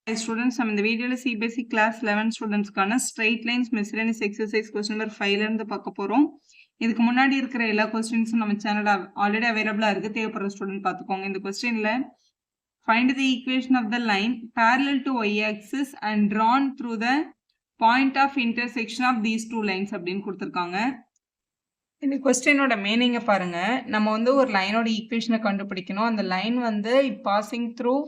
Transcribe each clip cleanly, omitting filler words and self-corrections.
Hi students, நம்ம இந்த வீடியோல CBSE class 11 ஸ்டூடெண்ட்ஸ்க்கான ஸ்ட்ரெயிட் லைன்ஸ் மிஸ்cellaneous exercise question number 5ல இருந்து பார்க்க போறோம். இதுக்கு முன்னாடி இருக்கிற எல்லா क्वेश्चंसुம் நம்ம சேனல்ல ஆல்ரெடி அவேலபிளா இருக்கு. தேவைப்படுற ஸ்டூடெண்ட் பார்த்துக்கோங்க. இந்த क्वेश्चनல find the equation of the line parallel to y axis and drawn through the point of intersection of these two lines அப்படினு கொடுத்திருக்காங்க. இந்த क्वेश्चनோட மீனிங்க பாருங்க. நம்ம வந்து ஒரு லைனோட ஈக்குவேஷனை கண்டுபிடிக்கணும். அந்த லைன் வந்து passing through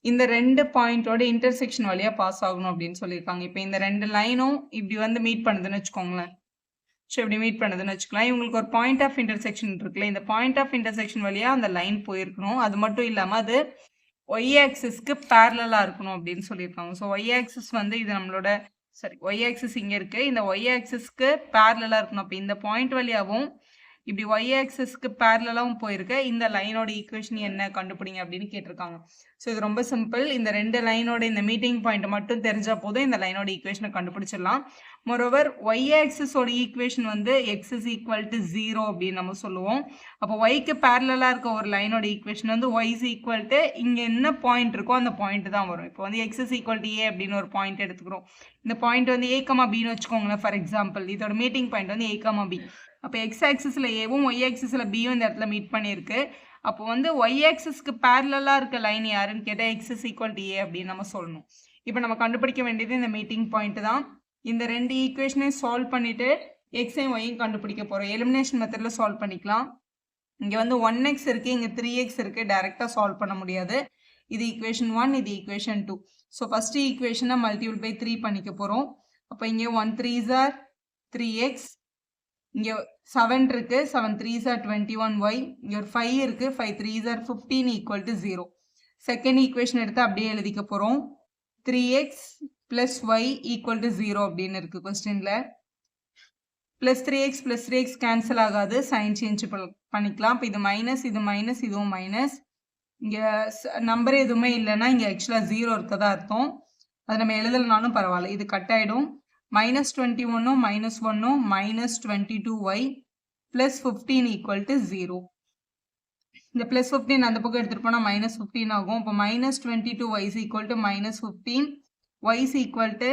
இந்த ரெண்டு பாயிண்டோட இன்டர்செக்ஷன் வழியா பாஸ் ஆகணும் அப்படின்னு சொல்லியிருக்காங்க. இப்போ இந்த ரெண்டு லைனும் இப்படி வந்து மீட் பண்ணுதுன்னு வச்சுக்கோங்களேன். ஸோ இப்படி மீட் பண்ணுதுன்னு வச்சுக்கலாம். இவங்களுக்கு ஒரு பாயிண்ட் ஆஃப் இன்டர்செக்ஷன் இருக்குல்ல, இந்த பாயிண்ட் ஆஃப் இன்டர்செக்ஷன் வழியா அந்த லைன் போயிருக்கணும். அது மட்டும் இல்லாமல் அது ஒய் ஆக்சிஸ்க்கு பேரலாக இருக்கணும் அப்படின்னு சொல்லியிருக்காங்க. ஸோ ஒய் ஆக்சிஸ் வந்து இது நம்மளோட ஒய் ஆக்சிஸ் இங்கே இருக்கு. இந்த ஒய் ஆக்சிஸ்க்கு பேரலாக இருக்கணும். அப்போ இந்த பாயிண்ட் வழியாகவும் இப்படி ஒய் ஆக்சிஸ்க்கு பேரலாகவும் போயிருக்கு. இந்த லைனோட ஈக்குவேஷன் என்ன கண்டுபிடிங்க அப்படின்னு கேட்டிருக்காங்க. ஸோ இது ரொம்ப சிம்பிள். இந்த ரெண்டு லைனோட இந்த மீட்டிங் பாயிண்ட் மட்டும் தெரிஞ்சா போதும் இந்த லைனோட ஈக்குவேஷனை கண்டுபிடிச்சிடலாம். மோரோவர் ஒய் ஆக்சிஸோட ஈக்குவேஷன் வந்து எக்ஸ் இஸ் ஈக்குவல் டு 0 அப்படின்னு நம்ம சொல்லுவோம். அப்போ ஒய்க்கு பேரலாக இருக்க ஒரு லைனோட ஈக்குவேஷன் வந்து ஒய் இஸ் ஈக்குவல் டு இங்கே என்ன பாயிண்ட் இருக்கோ அந்த பாயிண்ட் தான் வரும். இப்போ வந்து எக்ஸ் இஸ் ஈக்குவல் டு ஏ அப்படின்னு ஒரு பாயிண்ட் எடுத்துக்கிறோம். இந்த பாயிண்ட் வந்து ஏ கமா பின்னு வச்சுக்கோங்களேன். ஃபார் எக்ஸாம்பிள் இதோட மீட்டிங் பாயிண்ட் வந்து ஏ கமா பி. அப்போ எக்ஸ் ஆக்சிஸில் ஏவும் ஒய் ஆக்சிஸில் பியும் இந்த இடத்துல மீட் பண்ணியிருக்கு. அப்போ வந்து ஒய் ஆக்சிஸ்க்கு பேரலாக இருக்க லைன் யாருன்னு கேட்டால் எக்ஸ் இஸ் ஈக்குவல் டு ஏ அப்படின்னு நம்ம சொல்லணும். இப்போ நம்ம கண்டுபிடிக்க வேண்டியது இந்த மீட்டிங் பாயிண்ட் தான். இந்த ரெண்டு ஈக்குவேஷனையும் சால்வ் பண்ணிவிட்டு எக்ஸையும் ஒய்யும் கண்டுபிடிக்க போகிறோம். எலிமினேஷன் மெத்தடில் சால்வ் பண்ணிக்கலாம். இங்கே வந்து 1x இருக்குது, இங்கே 3x இருக்குது. டைரெக்டாக சால்வ் பண்ண முடியாது. இது ஈக்குவேஷன் 1, இது ஈக்குவேஷன் 2. ஸோ ஃபஸ்ட்டு ஈக்குவேஷனை மல்டிபிள் பை 3 பண்ணிக்க போகிறோம். அப்போ இங்கே 1 3s are 3x, இங்கே 7 இருக்கு, 7 3s are 21y, இங்கே ஒரு 5 இருக்கு, 5 3s are 15 equal to 0. Second equation எடுத்து அப்படியே எழுதிக்க போகிறோம். 3x plus y equal to 0 அப்படின்னு இருக்கு கொஸ்டின்ல. ப்ளஸ் 3x கேன்சல் ஆகாது, சைன் சேஞ்ச் பண்ணிக்கலாம். இப்போ இது மைனஸ், இது மைனஸ், இதுவும் மைனஸ். இங்கே நம்பர் எதுவுமே இல்லைன்னா இங்கே ஆக்சுவலாக 0 இருக்கதா அர்த்தம். அது நம்ம எழுதலைனாலும் பரவாயில்ல, இது கட் ஆகிடும். minus 21 minus 1 minus 22y plus 15 equal to 0. இந்த plus 15 அந்த பக்கம் எடுத்துட்டு போனா minus 15 ஆகும். அப்போ minus 22y is equal to minus 15. y is equal to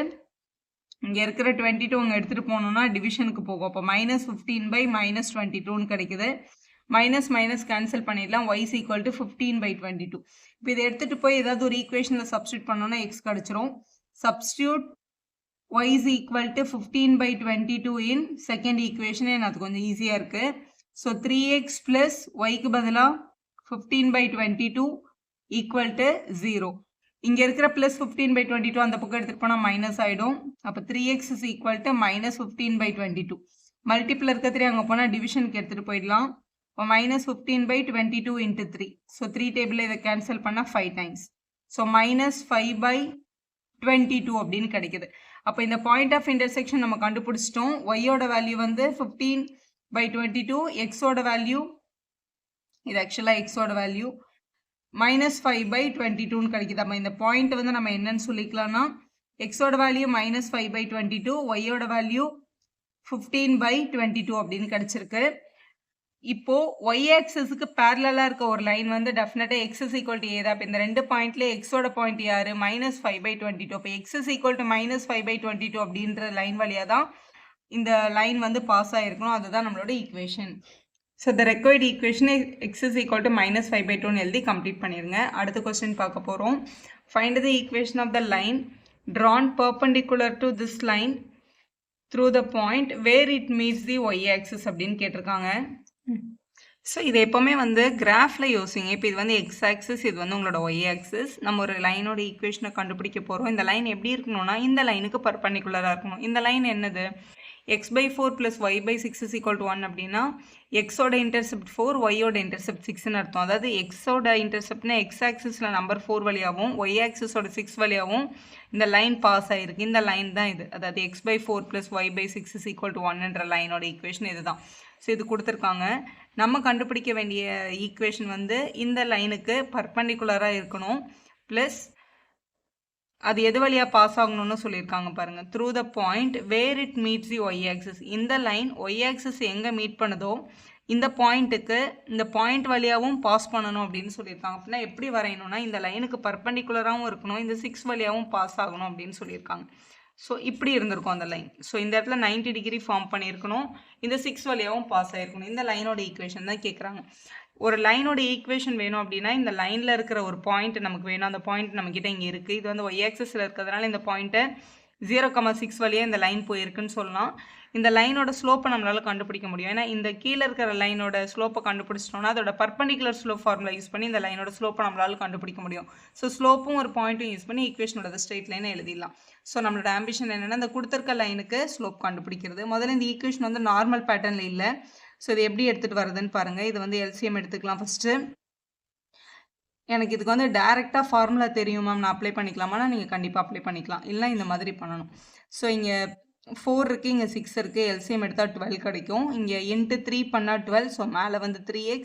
இங்க இருக்கிற 22 அங்கே எடுத்துட்டு போனோம்னா டிவிஷனுக்கு போகும். அப்போ minus 15 by minus 22 கிடைக்குது. மைனஸ் மைனஸ் கேன்சல் பண்ணிடலாம். y is equal to 15 by 22. இப்போ இதை எடுத்துட்டு போய் ஏதாவது ஒரு ஈக்குவேஷனில் சப்ஸ்டியூட் பண்ணோம்னா எக்ஸ் கிடச்சிரும். Substitute y is equal to 15 by 22 in second equation. அது கொஞ்சம் ஈஸியாக இருக்குது. ஸோ 3x plus yக்கு பதிலாக 15 by 22 equal to 0. இங்கே இருக்கிற plus 15 by 22 அந்த பக்கம் எடுத்துகிட்டு போனால் மைனஸ் ஆகிடும். அப்போ 3x is equal to minus 15 by 22. Multiple இருக்க 3 அங்கே போனால் டிவிஷனுக்கு எடுத்துகிட்டு போயிடலாம். இப்போ minus 15 by 22 into 3. ஸோ 3 டேபிளில் இதை கேன்சல் பண்ணால் 5 times. ஸோ minus 5 by 22 அப்படின்னு கிடைக்குது. அப்போ இந்த பாயிண்ட் ஆஃப் இன்டர்செக்ஷன் நம்ம கண்டுபிடிச்சிட்டோம். ஒய்யோட வேல்யூ வந்து 15 by 22, எக்ஸோட வேல்யூ இது ஆக்சுவலாக எக்ஸோட வேல்யூ minus 5 by 22ன்னு கிடைக்குது. அப்போ இந்த பாயிண்ட் வந்து நம்ம என்னன்னு சொல்லிக்கலாம்னா எக்ஸோட வேல்யூ minus 5 by 22, ஒய்யோட வேல்யூ 15 by 22 அப்படின்னு கிடைச்சிருக்கு. இப்போ ஒய் ஆக்சிஸ்க்கு பேரலாக இருக்க ஒரு லைன் வந்து டெஃபினட்டாக எக்ஸ் இஸ் ஈக்குவல் டு ஏ தான். இப்போ இந்த ரெண்டு பாயிண்ட்ல எக்ஸோட பாயிண்ட் யாரு minus 5 by 22. இப்போ X is equal to minus 5 by 22 அப்படின்ற லைன் வழியாக தான் இந்த லைன் வந்து பாஸ் ஆகிருக்கணும். அதுதான் நம்மளோட equation. So the required equation x is equal to minus 5 by 2ன்னு எழுதி கம்ப்ளீட் பண்ணிடுங்க. அடுத்த கொஸ்டின் பார்க்க போகிறோம். Find the equation of the line drawn perpendicular to this line through the point where it meets the y axis அப்படின்னு கேட்டிருக்காங்க. So இது எப்போவுமே வந்து கிராஃபில் யோசிங்க. இப்போ இது வந்து எக்ஸ் ஆக்சிஸ், இது வந்து உங்களோட ஒய் ஆக்சிஸ். நம்ம ஒரு லைனோட ஈக்குவேஷனை கண்டுபிடிக்க போகிறோம். இந்த லைன் எப்படி இருக்கணும்னா இந்த லைனுக்கு பர்பண்டிகுலராக இருக்கணும். இந்த லைன் என்னது x by 4 plus y by 6 is equal to 1 அப்படின்னா எக்ஸோட இன்டர்செப்ட் 4, ஒய்யோட இன்டர்செப்ட் 6ன்னு அர்த்தம். அதாவது எக்ஸோட இன்டர்செப்ட்னா எக்ஸ் ஆக்சிஸில் நம்பர் 4 வழியாகவும் ஒய் ஆக்சிஸோட 6 வழியாகவும் இந்த லைன் பாஸ் ஆகிருக்கு. இந்த லைன் தான் இது. அதாவது x by 4 plus y by 6 is equal to 1ன்ற லைனோட equation இதுதான். ஸோ இது கொடுத்துருக்காங்க. நம்ம கண்டுபிடிக்க வேண்டிய ஈக்குவேஷன் வந்து இந்த லைனுக்கு பர்பண்டிகுலராக இருக்கணும். ப்ளஸ் அது எது வழியாக பாஸ் ஆகணும்னு சொல்லியிருக்காங்க பாருங்கள். Through the point where it meets the y axis. இந்த லைன் ஒய் ஆக்சிஸ் எங்கே மீட் பண்ணுதோ இந்த பாயிண்ட்டுக்கு இந்த பாயிண்ட் வழியாகவும் பாஸ் பண்ணணும் அப்படின்னு சொல்லியிருக்காங்க. அப்படின்னா எப்படி வரையணும்னா இந்த லைனுக்கு பர்பண்டிகுலராகவும் இருக்கணும், இந்த 6 வழியாகவும் பாஸ் ஆகணும் அப்படின்னு சொல்லியிருக்காங்க. ஸோ இப்படி இருந்திருக்கும் அந்த லைன். ஸோ இந்த இடத்துல 90 டிகிரி ஃபார்ம் பண்ணியிருக்கணும், இந்த 6 வழியாகவும் பாஸ் ஆகிருக்கணும். இந்த லைனோட ஈக்குவேஷன் தான் கேட்குறாங்க. ஒரு லைனோட ஈக்குவேஷன் வேணும் அப்படின்னா இந்த லைனில் இருக்கிற ஒரு பாயிண்ட் நமக்கு வேணும். அந்த பாயிண்ட் நம்மக்கிட்ட இங்கே இருக்குது. இது வந்து ஒய் ஆக்சஸில் இருக்கிறதுனால இந்த பாயிண்ட்டை 0,6 வழியாக இந்த லைன் போயிருக்குன்னு சொல்லலாம். இந்த லைனோட ஸ்லோப்பை நம்மளால் கண்டுபிடிக்க முடியும். ஏன்னா இந்த கீழே இருக்கிற லைனோட ஸ்லோப்பை கண்டுபிடிச்சிட்டோம்னா அதோட பர்பண்டிகுலர் ஸ்லோப் ஃபார்முலா யூஸ் பண்ணி இந்த லைனோட ஸ்லோப்பை நம்மளால் கண்டுபிடிக்க முடியும். ஸோ ஸ்லோப்பும் ஒரு பாயிண்ட்டும் யூஸ் பண்ணி ஈக்குவேஷனோட ஸ்ட்ரெயிட் லைனை எழுதிடலாம். ஸோ நம்மளோட ஆம்பிஷன் என்னென்னா இந்த கொடுத்துருக்க லைனுக்கு ஸ்லோப் கண்டுபிடிக்கிறது. முதல்ல இந்த ஈக்குவேஷன் வந்து நார்மல் பேட்டர்னில் இல்லை. ஸோ இது எப்படி எடுத்துகிட்டு வருதுன்னு பாருங்கள். இது வந்து எல்சிஎம் எடுத்துக்கலாம் ஃபஸ்ட்டு. எனக்கு இதுக்கு வந்து டைரெக்டாக ஃபார்முலா தெரியும் மேம், நான் அப்ளை பண்ணிக்கலாமான்னா நீங்கள் கண்டிப்பாக அப்ளை பண்ணிக்கலாம். இல்லை இந்த மாதிரி பண்ணணும். ஸோ இங்கே 4 இருக்குது, இங்கே 6 இருக்குது. எல்சிஎம் எடுத்தால் 12 கிடைக்கும். இங்கே இன்ட்டு 3 பண்ணால் 12. ஸோ மேலே வந்து 3x,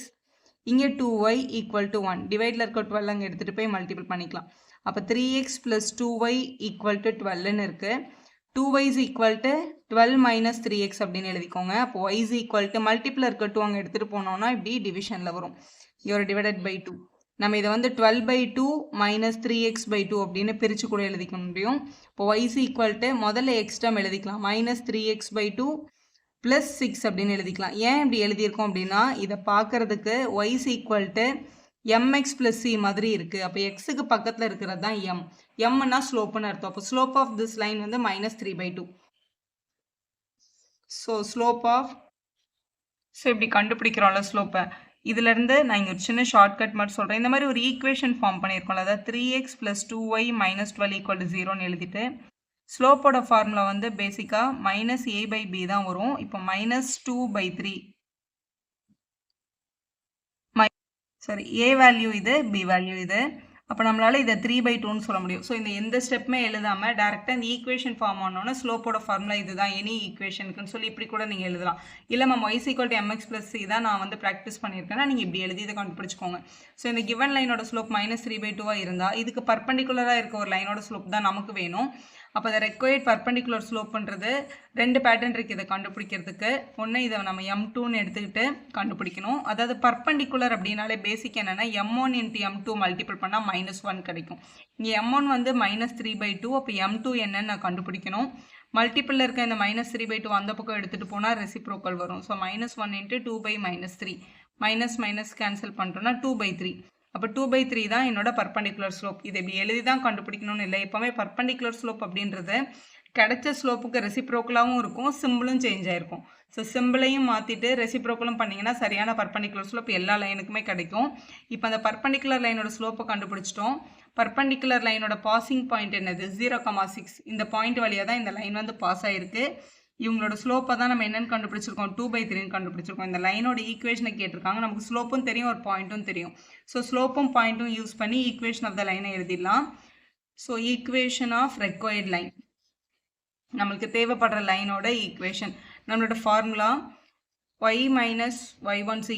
இங்கே 2y = 1. டிவைடில் இருக்க 12 அங்கே எடுத்துகிட்டு போய் மல்டிபிள் பண்ணிக்கலாம். அப்போ 3x + 2y = 12ன்னு இருக்குது. 2y = 12 - 3x அப்படின்னு எழுதிக்கோங்க. அப்போ y மல்டிபிள் இருக்க 2 அங்கே எடுத்துகிட்டு போனோம்னா இப்படி டிவிஷனில் வரும். இங்கே டிவைடட் பை 2. நம்ம இதை வந்து 12/2 - 3x/2 அப்படின்னு பிரித்து கூட எழுதிக்க முடியும். இப்போ y முதல்ல எக்ஸ் டேர்ம் எழுதிக்கலாம், -3x/2 + 6 அப்படின்னு எழுதிக்கலாம். ஏன் இப்படி எழுதியிருக்கோம் அப்படின்னா இதை பார்க்கறதுக்கு y mx + c மாதிரி இருக்குது. அப்போ எக்ஸுக்கு பக்கத்தில் இருக்கிறது தான் m. mனா ஸ்லோப்புன்னு அர்த்தம். அப்போ ஸ்லோப் ஆஃப் திஸ் லைன் வந்து -3/2. ஸோ ஸ்லோப் ஆஃப், ஸோ இப்படி கண்டுபிடிக்கிறோம்ல ஸ்லோப்பை. இதிலேருந்து நான் இங்கே ஒரு சின்ன ஷார்ட்கட் மட்டும் சொல்கிறேன். இந்த மாதிரி ஒரு ஈக்குவேஷன் ஃபார்ம் பண்ணியிருக்கோம்ல, அதாவது 3x + 2y - 12 = 0ன்னு எழுதிட்டு ஸ்லோப்போட ஃபார்முலா வந்து பேசிக்காக -a/b தான் வரும். இப்போ -2/3 சரி, a வேல்யூ இது, b வேல்யூ இது. அப்போ நம்மளால் இதை 3/2ன்னு சொல்ல முடியும். ஸோ இந்த எந்த ஸ்டெப்புமே எழுதாமல் டேரெக்டாக இந்த ஈக்குவேஷன் ஃபார்ம் ஆனோன்னா ஸ்லோப்போட ஃபார்முலா இதுதான் எனி ஈக்குவேஷனுக்குன்னு சொல்லி இப்படி கூட நீங்கள் எழுதலாம். இல்லை மேம் y = mx + c தான் நான் வந்து ப்ராக்டிஸ் பண்ணியிருக்கேன்னா நீங்கள் இப்படி எழுதி இதை கண்டுபிடிச்சிக்கோங்க. ஸோ இந்த கிவன் லைனோட ஸ்லோப் -3/2 இருந்தால் இதுக்கு பர்பண்டிகுலராக இருக்க ஒரு லைனோட ஸ்லோப் தான் நமக்கு வேணும். அப்போ அதை ரெக்வயர்ட் பர்பண்டிகுலர் ஸ்லோப்புன்றது 2 பேட்டர்ன் இருக்குது இதை கண்டுபிடிக்கிறதுக்கு. ஒன்று இதை நம்ம m2ன்னு எடுத்துக்கிட்டு கண்டுபிடிக்கணும். அதாவது பர்பண்டிகுலர் அப்படின்னாலே பேசிக் என்னென்னா m1 × m2 மல்டிபிள் பண்ணால் -1 கிடைக்கும். இங்கே m1 வந்து -3/2. அப்போ m2 என்னன்னு நான் கண்டுபிடிக்கணும். மல்டிபிளில் இருக்க இந்த -3/2 அந்த பக்கம் எடுத்துகிட்டு போனால் ரெசிப்ரோக்கல் வரும். ஸோ -1 × 2/-3 மைனஸ் கேன்சல் பண்ணிட்டோன்னா 2/3. அப்போ 2/3 தான் என்னோட பர்பண்டிகுலர் ஸ்லோப். இது எப்படி எழுதி தான் கண்டுபிடிக்கணும்னு இல்லை. எப்போவுமே பர்பண்டிகுலர் ஸ்லோப் அப்படின்றது கிடைச்ச ஸ்லோப்புக்கு ரெசிப்ரோக்கலாகவும் இருக்கும், சிம்பிளும் சேஞ்ச் ஆகிருக்கும். ஸோ சிம்பிளையும் மாற்றிட்டு ரெசிப்ரோக்கலும் பண்ணிங்கன்னா சரியான பர்பண்டிகுலர் ஸ்லோப் எல்லா லைனுக்குமே கிடைக்கும். இப்போ அந்த பர்பண்டிகுலர் லைனோட ஸ்லோப்பை கண்டுபிடிச்சிட்டோம். பர்பண்டிகுலர் லைனோட பாசிங் பாயிண்ட் என்னது? 0,6. இந்த பாயிண்ட் வழியாக தான் இந்த லைன் வந்து பாஸ் ஆகிருக்கு. இவங்களோட ஸ்லோப்பை தான் நம்ம என்னென்னு கண்டுபிடிச்சிருக்கோம், 2/3ன்னு கண்டுபிடிச்சிருக்கோம். இந்த லைனோட ஈக்குவேஷனை கேட்டிருக்காங்க. நமக்கு ஸ்லோப்பும் தெரியும், ஒரு பாயிண்ட்டும் தெரியும். ஸோ ஸ்லோப்பும் பாயிண்ட்டும் யூஸ் பண்ணி ஈக்குவேஷன் ஆஃப் த லைனை எழுதிடலாம். So equation of required line, நம்மளுக்கு தேவைப்படுற லைனோட ஈக்குவேஷன். நம்மளோட formula y - y1 =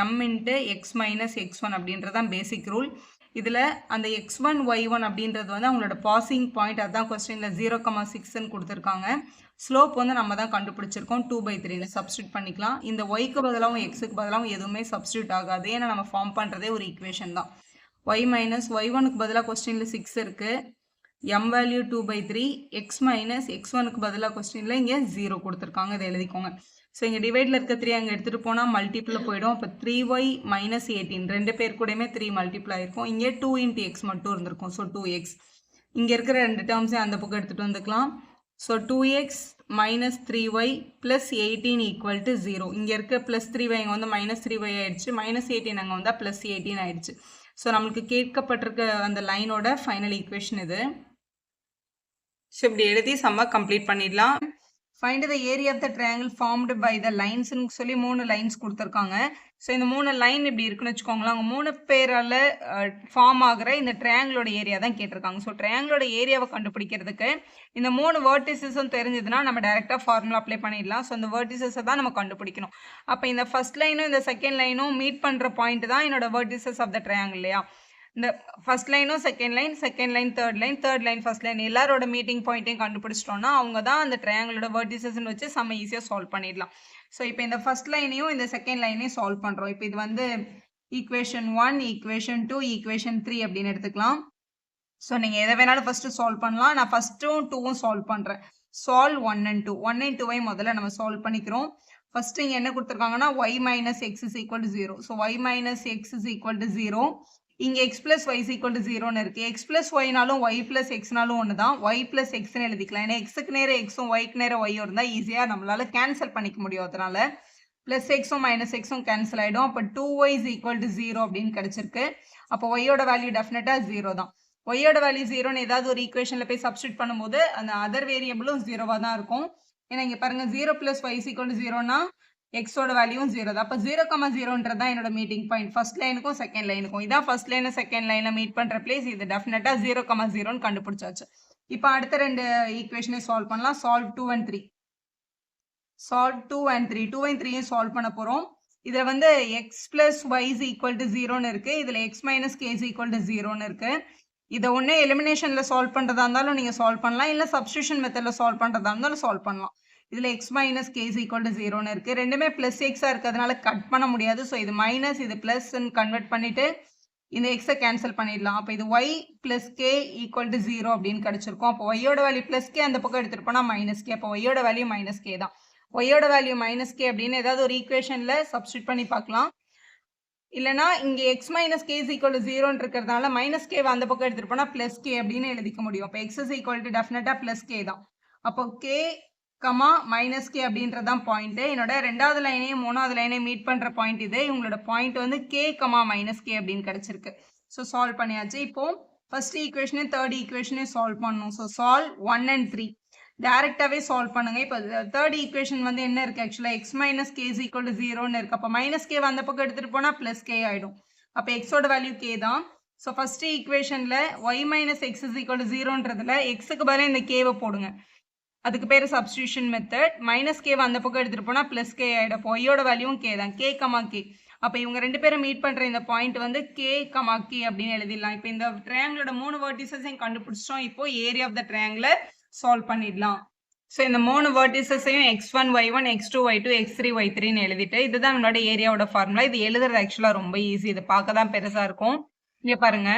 m × x - x1 அப்படின்றது தான் பேசிக் ரூல். இதில் அந்த x1 y1 அப்படின்றது வந்து அவங்களோட பாசிங் பாயிண்ட். அதுதான் கொஸ்டினில் 0,6ன்னு கொடுத்துருக்காங்க. ஸ்லோப் வந்து நம்ம தான் கண்டுபிடிச்சிருக்கோம், 2/3ன்னு சப்ஸ்டியூட் பண்ணிக்கலாம். இந்த ஒய்க்கு பதிலாகவும் எக்ஸுக்கு பதிலாகவும் எதுவுமே சப்ஸ்டியூட் ஆகாது. ஏன்னா நம்ம ஃபார்ம் பண்ணுறதே ஒரு ஈக்குவேஷன் தான். y - y1க்கு பதிலாக கொஸ்டினில் 6 இருக்குது, m வேல்யூ 2/3, x - x1க்கு பதிலாக கொஸ்டினில் இங்கே 0 கொடுத்துருக்காங்க. இதை எழுதிக்கோங்க. ஸோ இங்கே டிவைடில் இருக்க 3 அங்கே எடுத்துகிட்டு போனால் மல்டிப்பிளில் போயிடும். அப்போ 3y - 18, 2 பேர் கூடயுமே 3 மல்டிப்ளை ஆகிருக்கும். இங்கே 2 × x மட்டும் இருந்திருக்கும். So 2x. இங்கே இருக்கிற 2 டேர்ம்ஸையும் அந்த பக்கம் எடுத்துகிட்டு வந்துக்கலாம். So 2x - 3y + 18 = 0. இங்கே இருக்க +3y இங்கே வந்து -3y ஆயிடுச்சு, -18 அங்கே வந்தால் +18 ஆயிடுச்சு. ஸோ நம்மளுக்கு கேட்கப்பட்டிருக்க அந்த லைனோட ஃபைனல் ஈக்குவேஷன் இது. ஸோ இப்படி எழுதி சம்மா கம்ப்ளீட் பண்ணிடலாம். Find the area of the triangle formed by the லைன்ஸ்ன்னு சொல்லி 3 லைன்ஸ் கொடுத்துருக்காங்க. ஸோ இந்த 3 லைன் இப்படி இருக்குன்னு வச்சுக்கோங்களேன். அவங்க 3 பேரால் ஃபார்ம் ஆகிற இந்த ட்ரையாங்கிளோட ஏரியா தான் கேட்டிருக்காங்க. ஸோ ட்ரையாங்கிளோட ஏரியாவை கண்டுபிடிக்கிறதுக்கு இந்த 3 வேர்டிசஸும் தெரிஞ்சதுன்னா நம்ம டேரெக்டாக ஃபார்முலா அப்ளை பண்ணிடலாம். ஸோ இந்த வேர்டிசஸை தான் நம்ம கண்டுபிடிக்கணும். அப்போ இந்த ஃபர்ஸ்ட் லைனும் இந்த செகண்ட் லைனும் மீட் பண்ணுற பாயிண்ட் தான் என்னோட வேர்டிசஸ் ஆஃப் த ட்ரையாங்கிள் இல்லையா? இந்த ஃபர்ஸ்ட் லைனும் second line third line first line எல்லாரோட மீட்டிங் பாயிண்ட்டையும் கண்டுபிடிச்சிட்டோம்னா அவங்க தான் அந்த ட்ரையாங்கிளோட வேர்டிசஸ்ன்னு வச்சு செம்ம ஈஸியாக சால்வ் பண்ணிடலாம். ஸோ இப்போ இந்த ஃபர்ஸ்ட் லைனையும் இந்த செகண்ட் லைனையும் சால்வ் பண்ணுறோம். இப்போ இது வந்து ஈக்குவேஷன் 1, ஈக்குவேஷன் 2, ஈக்குவேஷன் 3 அப்படின்னு எடுத்துக்கலாம். ஸோ நீங்கள் எதை வேணாலும் ஃபஸ்ட்டு சால்வ் பண்ணலாம். நான் ஃபஸ்ட்டும் 2வும் சால்வ் பண்ணுறேன். Solve 1 and 2. 1 and 2 முதல்ல நம்ம சால்வ் பண்ணிக்கிறோம். ஃபர்ஸ்ட் இங்கே என்ன கொடுத்துருக்காங்கன்னா y minus x is equal to 0. So y minus x is equal to 0. இங்கே x plus y is equal to 0ன்னு இருக்குது. எக்ஸ் பிளஸ் ஒய்னாலும் ஒய் பிளஸ் எக்ஸ்னாலும் ஒன்று தான். ஒய் பிளஸ் எக்ஸ்ன்னு எழுதிக்கலாம். ஏன்னா எக்ஸுக்கு நேரம் எக்ஸும் ஒய்க்கு நேரம் ஒய்யும் இருந்தால் ஈஸியாக நம்மளால கேன்சல் பண்ணிக்க முடியும். அதனால பிளஸ் எக்ஸும் மைனஸ் எக்ஸும் கேன்சல் ஆகிடும். அப்போ 2y இஸ் ஈக்குவல் டு 0 அப்படின்னு கிடச்சிருக்கு. அப்போ ஒய்யோட வேல்யூ டெஃபினட்டாக 0 தான். ஒய்யோட வேல்யூ 0ன்னு ஏதாவது ஒரு ஈக்குவேஷனில் போய் சப்ஸ்டியூட் பண்ணும்போது அந்த அதர் வேரியபிளும் 0வாக தான் இருக்கும். ஏன்னா இங்கே பாருங்க 0 plus y is equal to 0னா எக்ஸோட வேல்யூவும் 0 தான். அப்போ 0,0ன்றது தான் என்னோட மீட்டிங் பாயிண்ட் ஃபர்ஸ்ட் லைனுக்கும் செகண்ட் லைனுக்கும். இதான் ஃபர்ஸ்ட் லைன் செகண்ட் லைனில் மீட் பண்ணுற பிளேஸ். இது டெஃபினட்டாக 0,0ன்னு கண்டுபிடிச்சாச்சு. இப்போ அடுத்த ரெண்டு ஈக்குவேஷனை சால்வ் பண்ணலாம். Solve 2 and 3. Solve 2 and 3. 2 and 3யும் சால்வ் பண்ண போகிறோம். இதில் வந்து x plus y is equal to 0ன்னு இருக்குது. இதில் x minus k is equal to 0ன்னு இருக்குது. இதை ஒன்றே எலிமினேஷனில் சால்வ் பண்ணுறதா இருந்தாலும் நீங்கள் சால்வ் பண்ணலாம். இல்லை சப்ஸ்டியூஷன் மெத்தடில் சால்வ் பண்ணுறதா இருந்தாலும் சால்வ் பண்ணலாம். இதில் x minus k is equal to 0ன்னு இருக்குது. ரெண்டுமே ப்ளஸ் எக்ஸாக இருக்கிறதுனால கட் பண்ண முடியாது. ஸோ இது மைனஸ் இது ப்ளஸ்ன்னு கன்வெர்ட் பண்ணிவிட்டு இந்த எக்ஸை கேன்சல் பண்ணிடலாம். அப்போ இது y plus k equal to 0 அப்படின்னு கிடச்சிருக்கும். அப்போ ஒய்யோட வேல்யூ ப்ளஸ் கே அந்த பக்கம் எடுத்துகிட்டு போனால் மைனஸ் கே. அப்போ ஒய்யோட வேல்யூ மைனஸ் கே தான். ஒய்யோட வேல்யூ மைனஸ் கே அப்படின்னு ஏதாவது ஒரு ஈக்குவேஷனில் சப்ஸ்டியூட் பண்ணி பார்க்கலாம். இல்லைனா இங்கே x minus k is equal to 0ன்னு இருக்கிறதுனால மைனஸ் கே அந்த பக்கம் எடுத்துகிட்டு போனால் ப்ளஸ் கே அப்படின்னு எழுதிக்க முடியும். அப்போ எக்ஸ் இஸ் ஈக்குவல் டு டெஃபினட்டாக ப்ளஸ் கே தான். அப்போ கே கமா மைனஸ் கே அப்படின்றது தான் பாயிண்ட்டு. என்னோட ரெண்டாவது லைனையும் மூணாவது லைனையும் மீட் பண்ணுற பாயிண்ட் இது. இவங்களோட பாயிண்ட் வந்து கே கமா மைனஸ் கே அப்படின்னு கிடச்சிருக்கு. ஸோ சால்வ் பண்ணியாச்சு. இப்போது ஃபர்ஸ்ட் ஈக்குவேஷனையும் தேர்ட் ஈக்குவேஷனையும் சால்வ் பண்ணணும். ஸோ சால்வ் 1 and 3 டேரெக்டாகவே சால்வ் பண்ணுங்க. இப்போ தேர்ட் ஈக்குவேஷன் வந்து என்ன இருக்குது, ஆக்சுவலாக x minus k is equal to 0ன்னு இருக்குது. அப்போ மைனஸ் கே அந்த பக்கம் எடுத்துகிட்டு போனால் ப்ளஸ் கே ஆகிடும். அப்போ எக்ஸோட வேல்யூ கே தான். ஸோ ஃபர்ஸ்ட் ஈக்குவேஷனில் y minus x is equal to 0ன்றதுல எக்ஸுக்கு பதிலாக இந்த கேவை போடுங்க. அதுக்கு பேர் சப்ஸ்டியூஷன் மெத்தட். மைனஸ் கே அந்த பக்கம் எடுத்துகிட்டு போனால் ப்ளஸ் கே ஆகிடும். அப்போ ஒய்யோட வேல்யூவும் கே தான். K comma K. அப்போ இவங்க ரெண்டு பேரும் மீட் பண்ணுற இந்த பாயிண்ட் வந்து கே கமா கே அப்படின்னு எழுதிடலாம். இப்போ இந்த ட்ரையாங்கிளோட 3 வெர்டிசஸையும் கண்டுபிடிச்சிட்டோம். இப்போ ஏரியா ஆஃப் த ட்ரையாங்கிளை சால்வ் பண்ணிடலாம். ஸோ இந்த 3 வெர்டிசஸையும் x1 y1 x2 y2 x3 y3ன்னு எழுதிட்டு இதுதான் நம்மளோட ஏரியாவோட ஃபார்முலா. இது எழுதுறது ஆக்சுவலாக ரொம்ப ஈஸி. இது பார்க்க தான் பெருசாக இருக்கும். இங்கே பாருங்க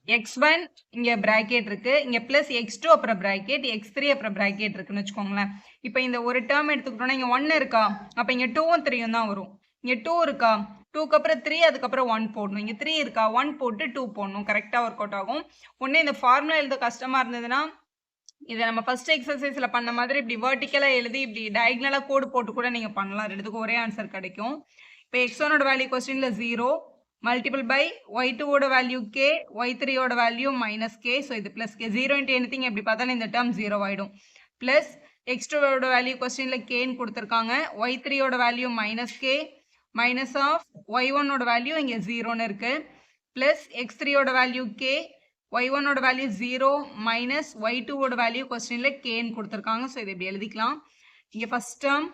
x1 இங்கே ப்ராக்கெட் இருக்குது, இங்கே ப்ளஸ் x2 அப்புறம் ப்ராக்கெட், x3 அப்புறம் ப்ராக்கெட் இருக்குன்னு வச்சுக்கோங்களேன். இப்போ இந்த ஒரு டேர்ம் எடுத்துக்கிட்டோம்னா இங்கே 1 இருக்கா, அப்போ இங்கே 2ம் 3யும் தான் வரும். இங்கே 2 இருக்கா, 2க்கு அப்புறம் 3 அதுக்கப்புறம் 1 போடணும். இங்கே 3 இருக்கா, 1 போட்டு 2 போடணும். கரெக்டாக ஒர்க் அவுட் ஆகும். ஒன்று இந்த ஃபார்முலா எழுத கஷ்டமாக இருந்ததுன்னா இதை நம்ம ஃபர்ஸ்ட் எக்ஸசைஸில் பண்ண மாதிரி இப்படி வெர்டிக்கலாக எழுதி இப்படி டயக்னலாக கோடு போட்டு கூட நீங்கள் பண்ணலாம். ரெண்டுத்துக்கும் ஒரே ஆன்சர் கிடைக்கும். இப்போ x1ஓட வேல்யூ கொஸ்டினில் 0 மல்டிபிள் பை y2ஓட வேல்யூ k, y3ஓட வேல்யூ மைனஸ் k. ஸோ இது ப்ளஸ் k. 0 இன்ட்டு எனிதிங் எப்படி பார்த்தாலும் இந்த டேர்ம் 0 ஆகிடும். ப்ளஸ் x2ஓட வேல்யூ கொஸ்டினில் கேன்னு கொடுத்துருக்காங்க. y3ஓட value minus k minus of y1ஓட வேல்யூ இங்கே 0ன்னு இருக்குது. ப்ளஸ் x3ஓட வேல்யூ k, y1ஓட வேல்யூ 0 மைனஸ் y2ஓட வேல்யூ கொஸ்டினில் கேன்னு கொடுத்துருக்காங்க. ஸோ இதை இப்படி எழுதிக்கலாம். இங்கே ஃபஸ்ட் டேர்ம்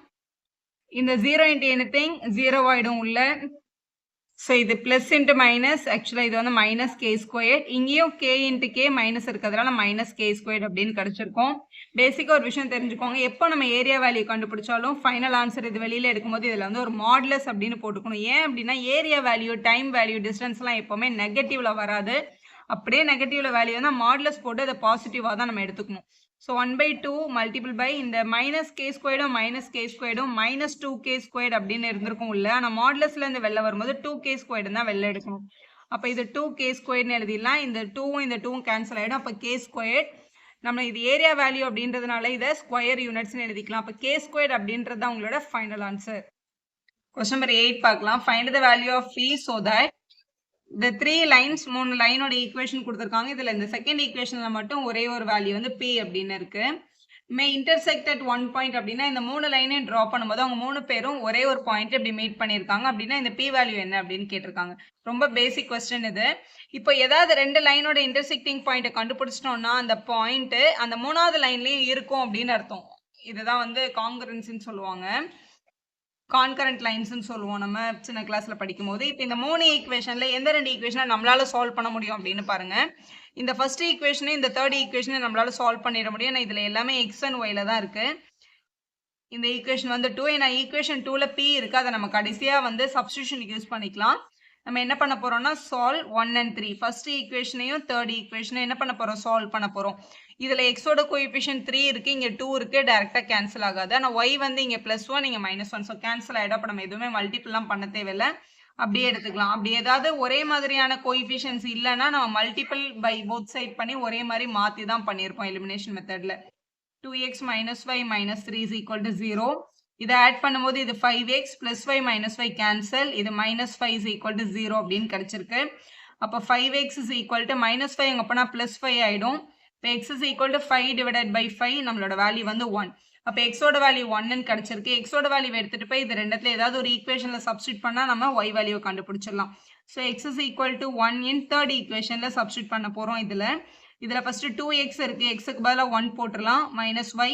இந்த 0 இன்ட்டு எனிதிங் 0 ஆகிடும் உள்ள. ஸோ இது ப்ளஸ் இன்ட்டு மைனஸ், ஆக்சுவலாக இது வந்து மைனஸ் கே ஸ்கொயர். இங்கேயும் கே இன்ட்டு கே மைனஸ் இருக்கிறதுனால மைனஸ் கே ஸ்கொயர் அப்படின்னு கிடச்சிருக்கோம். பேசிக்காக ஒரு விஷயம் தெரிஞ்சுக்கோங்க, எப்போ நம்ம ஏரியா வேல்யூ கண்டுபிடிச்சாலும் ஃபைனல் ஆன்சர் இது வெளியில் எடுக்கும்போது இதில் வந்து ஒரு மாடுலஸ் அப்படின்னு போட்டுக்கணும். ஏன் அப்படின்னா ஏரியா வேல்யூ, டைம் வேல்யூ, டிஸ்டன்ஸ்லாம் எப்போவுமே நெகட்டிவில் வராது. அப்படியே நெகட்டிவ்ல வேல்யூ வந்து மாடுலஸ் போட்டு அதை பாசிட்டிவாக தான் நம்ம எடுத்துக்கணும். ஸோ 1/2 மல்டிபிள் பை இந்த மைனஸ் கே ஸ்கொயர்டும் மைனஸ் 2k ஸ்கொயர்டு அப்படின்னு இருந்திருக்கும் உள்ள. ஆனால் மாடுலஸில் இந்த வெளில வரும்போது 2k ஸ்கொயர்டு தான் வெளில எடுக்கணும். அப்போ இது 2k ஸ்கொயர்னு எழுதிடலாம். இந்த 2வும் இந்த 2வும் கேன்சல் ஆகிடும். அப்போ k ஸ்கொயர். நம்ம இது ஏரியா வேல்யூ அப்படின்றதுனால இதை ஸ்கொயர் யூனிட்ஸ்னு எழுதிக்கலாம். அப்போ k ஸ்கொயர் அப்படின்றது தான் உங்களோட ஃபைனல் ஆன்சர். கொஸ்டின் நம்பர் 8 பார்க்கலாம். Find the value of p so that இந்த 3 லைன்ஸ் 3 லைனோட ஈக்குவேஷன் கொடுத்துருக்காங்க. இதில் இந்த செகண்ட் ஈக்குவேஷனில் மட்டும் ஒரே ஒரு வேல்யூ வந்து p அப்படின்னு இருக்கு. மே இன்டர்செக்ட் அட் 1 பாயிண்ட் அப்படின்னா இந்த 3 லைனையும் ட்ரா பண்ணும்போது அவங்க 3 பேரும் ஒரே ஒரு பாயிண்ட் இப்படி மீட் பண்ணியிருக்காங்க அப்படின்னா இந்த p வேல்யூ என்ன அப்படின்னு கேட்டிருக்காங்க. ரொம்ப பேசிக் கொஸ்டின் இது. இப்போ ஏதாவது 2 லைனோட இன்டர்செக்டிங் பாயிண்ட்டை கண்டுபிடிச்சிட்டோம்னா அந்த பாயிண்ட் அந்த 3வது லைன்லேயும் இருக்கும் அப்படின்னு அர்த்தம். இதுதான் வந்து காங்கரன்சின்னு சொல்லுவாங்க, கான்கரண்ட் லைன்ஸ்னு சொல்லுவோம் நம்ம சின்ன கிளாஸ்ல படிக்கும் போது. இப்போ இந்த 3 ஈக்குவேஷன்ல எந்த 2 ஈக்குவேஷனை நம்மளால சால்வ் பண்ண முடியும் அப்படின்னு பாருங்க. இந்த ஃபர்ஸ்ட் ஈக்குவேஷனை இந்த தேர்ட் ஈக்குவேஷனை நம்மளால சால்வ் பண்ணிட முடியும். ஏன்னா இதுல எல்லாமே x and yல தான் இருக்கு. இந்த ஈக்குவேஷன் வந்து 2. ஏன்னா ஈக்குவேஷன் 2ல p இருக்கு. அதை நம்ம கடைசியா வந்து சப்ஸ்டிடியூஷனுக்கு யூஸ் பண்ணிக்கலாம். நம்ம என்ன பண்ண போறோம்னா சால்வ் 1 and 3. ஃபர்ஸ்ட் ஈக்குவேஷனையும் தேர்ட் ஈக்குவேஷனையும் என்ன பண்ண போறோம்? சால்வ் பண்ண போறோம். இதுல எக்ஸோட கோஎஃபிஷியன்ட் 3 இருக்கு, இங்க 2 இருக்கு. டைரக்டா கேன்சல் ஆகாது. ஆனா y வந்து இங்க +1 இங்க -1. ஸோ கேன்சல் ஆயிடும். அப்ப நம்ம எதுவுமே மல்டிபிள்லாம் பண்ண தேவையில்ல. அப்படியே எடுத்துக்கலாம். அப்படி ஏதாவது ஒரே மாதிரியான கோஎஃபிஷியன்ட்ஸ் இல்லைன்னா நம்ம மல்டிபிள் பை போத் சைட் பண்ணி ஒரே மாதிரி மாத்தி தான் பண்ணியிருப்போம் எலிமினேஷன் மெத்தட்ல. 2x minus y minus 3 is equal to 0. இதை ஆட் பண்ணும்போது இது 5x plus y minus y cancel. இது minus 5 is equal to 0 அப்படின்னு கிடைச்சிருக்கு. அப்போ 5x is equal to minus 5 அங்க போனா plus 5 ஆயிடும். இப்போ x is equal to 5 divided by 5 நம்மளோட வேல்யூ வந்து 1. அப்போ x ஓட வேல்யூ 1 கிடைச்சிருக்கு. x ஓட வேல்யூ எடுத்துட்டு போய் இது ரெண்டுத்துல ஏதாவது ஒரு ஈக்குவேஷன்ல சப்ஸ்டிட் பண்ணா நம்ம y வேல்யூவை கண்டுபிடிச்சிடலாம். So x is equal to 1 in third ஈக்குவேஷன்ல சப்ஸ்டிட் பண்ண போறோம். இதுல ஃபர்ஸ்ட் 2x இருக்கு, xக்கு பதிலா 1 போட்டுறலாம். மைனஸ் y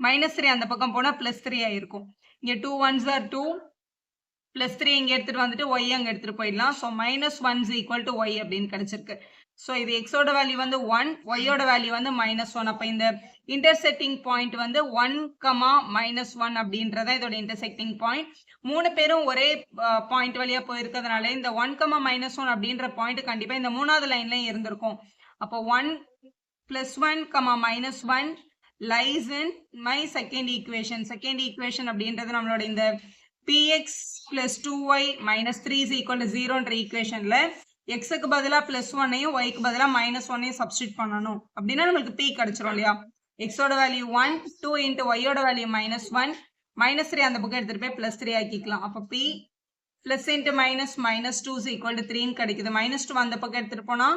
மைனஸ் 3 அந்த பக்கம் போனா +3 ஆயிருக்கும். இங்க 2 1s are 2, +3 இங்க எடுத்துட்டு வந்துட்டு y அங்க எடுத்துட்டு போயிடலாம். So -1 is equal to y அப்படின்னு கிடைச்சிருக்கு. ஸோ இது x ஓட வேல்யூ வந்து 1, y ஓட வேல்யூ வந்து -1. அப்ப இந்த இன்டர்செக்டிங் பாயிண்ட் வந்து 1, -1 அப்படின்றத இதோட இன்டர்செக்டிங் பாயிண்ட். மூணு பேரும் ஒரே பாயிண்ட் வழியா போயிருக்கிறதுனால இந்த 1, -1 அப்படின்ற பாயிண்ட் கண்டிப்பா இந்த மூணாவது லைன்லயும் இருந்திருக்கும். அப்போ 1 + 1, -1 lies in my second equation. Second equation அப்படின்றது நம்மளோட இந்த px + 2y - 3 is equal to 0ன்ற ஈக்குவேஷன்ல xக்கு பதிலா +1ஐயும் yக்கு பதிலா -1ஐயும் சப்ஸ்டிட் பண்ணணும். அப்படின்னா நம்மளுக்கு p கிடைச்சிரும் இல்லையா? x ஓட வேல்யூ 1, 2 into y ஓட வேல்யூ -1, -3 அந்த பக்கம் எடுத்துட்டு போய் +3 ஆக்கிக்கலாம். அப்போ p plus into -2 is equal to 3 கிடைக்குது. -2 அந்த பக்கம் எடுத்துட்டு போனா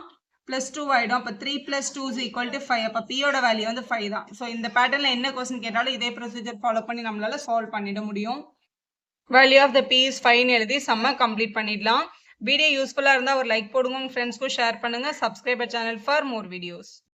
+2 ஆயிடும். அப்ப 3 + 2 is equal to 5. அப்ப p ஓட வேல்யூ வந்து 5 தான். ஸோ இந்த பேட்டர்ன்ல என்ன கொஸ்டின் கேட்டாலும் இதே ப்ரொசீஜர் ஃபாலோ பண்ணி நம்மளால சால்வ் பண்ணிட முடியும். Value of the p is 5 எழுதி சம்ம கம்ப்ளீட் பண்ணிடலாம். வீடியோ யூஸ்ஃபுல்லா இருந்தா ஒரு லைக் போடுங்க, உங்க ஃப்ரெண்ட்ஸ்க்கும் ஷேர் பண்ணுங்க. Subscribe channel for more videos.